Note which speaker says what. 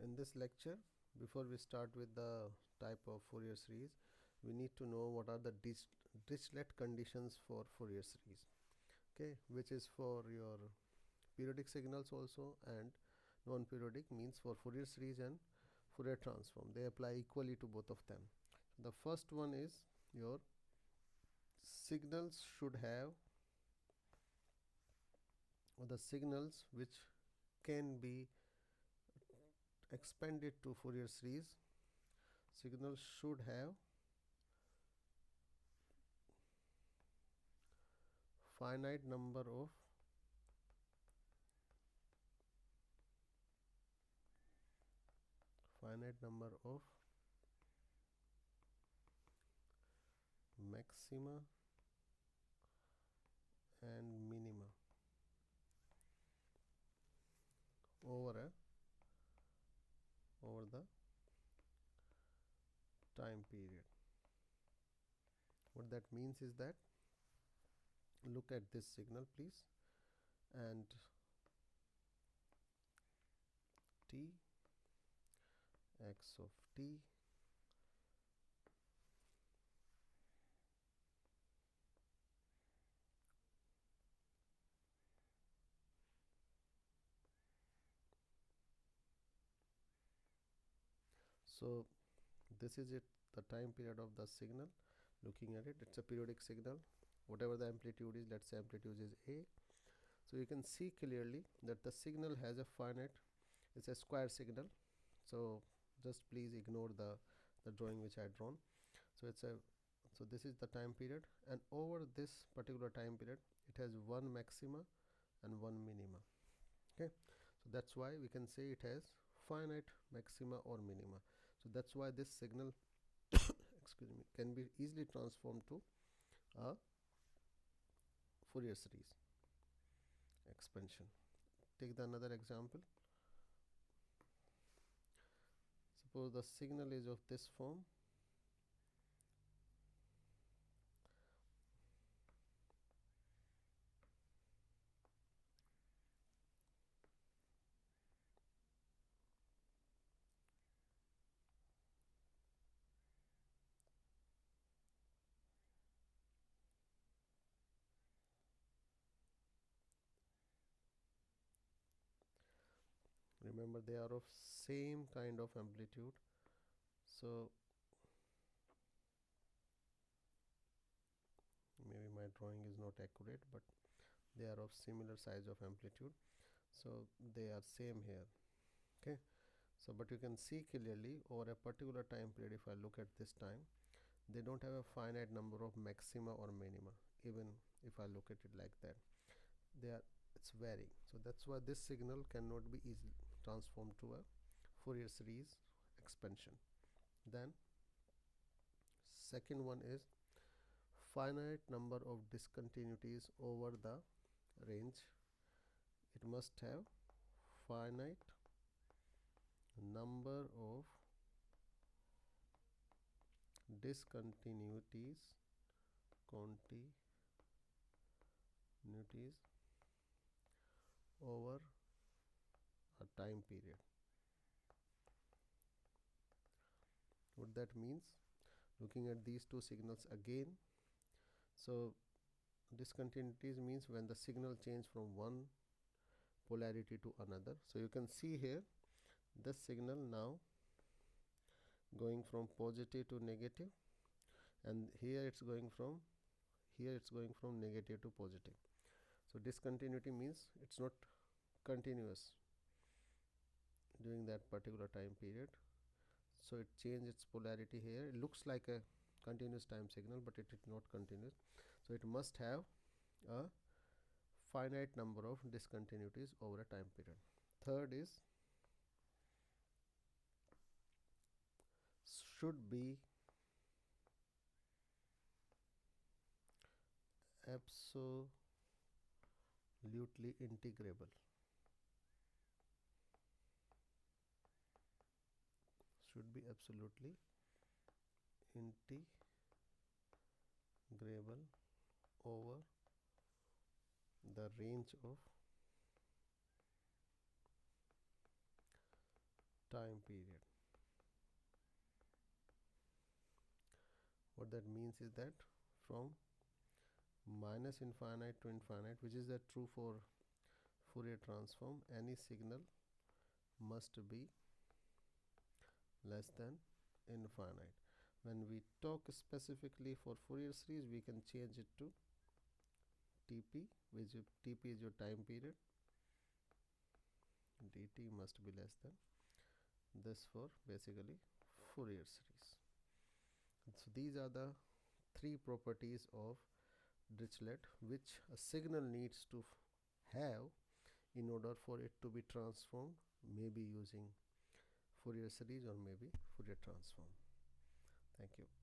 Speaker 1: In this lecture, before we start with the type of Fourier series, we need to know what are the Dirichlet conditions for Fourier series, okay, which is for your periodic signals also, and non-periodic means for Fourier series and Fourier transform. They apply equally to both of them. The first one is your signals should have, or the signals which can be expanded to Fourier series, signals should have finite number of maxima and minima over the time period. What that means is that, look at this signal please, and t x of t so this is it, the time period of the signal. Looking at it, it's a periodic signal, whatever the amplitude is, let's say amplitude is a. So you can see clearly that the signal has a finite, it's a square signal, so just please ignore the drawing which I had drawn. So this is the time period, and over this particular time period it has one maxima and one minima. Okay, so that's why we can say it has finite maxima or minima. So that's why this signal excuse me, can be easily transformed to a Fourier series expansion. Take another example. Suppose the signal is of this form. Remember, they are of same kind of amplitude, so maybe my drawing is not accurate, but they are of similar size of amplitude, so they are same here. Okay, so but you can see clearly over a particular time period, if I look at this time, they don't have a finite number of maxima or minima. Even if I look at it like that, it's varying. So that's why this signal cannot be easily transformed to a Fourier series expansion. Then second one is finite number of discontinuities over the range. It must have finite number of discontinuities over a time period. What that means, looking at these two signals again, so discontinuities means when the signal change from one polarity to another. So you can see here this signal now going from positive to negative, and here it's going from negative to positive. So discontinuity means it's not continuous during that particular time period, so it changed its polarity here. It looks like a continuous time signal, but it is not continuous, so it must have a finite number of discontinuities over a time period. Third is should be absolutely integrable. Should be absolutely integrable over the range of time period. What that means is that from minus infinite to infinite, which is that true for Fourier transform, any signal must be less than infinite. When we talk specifically for Fourier series, we can change it to Tp, which Tp is your time period. Dt must be less than this for basically Fourier series. So these are the three properties of Dirichlet which a signal needs to have in order for it to be transformed, maybe using Fourier series or maybe Fourier transform. Thank you.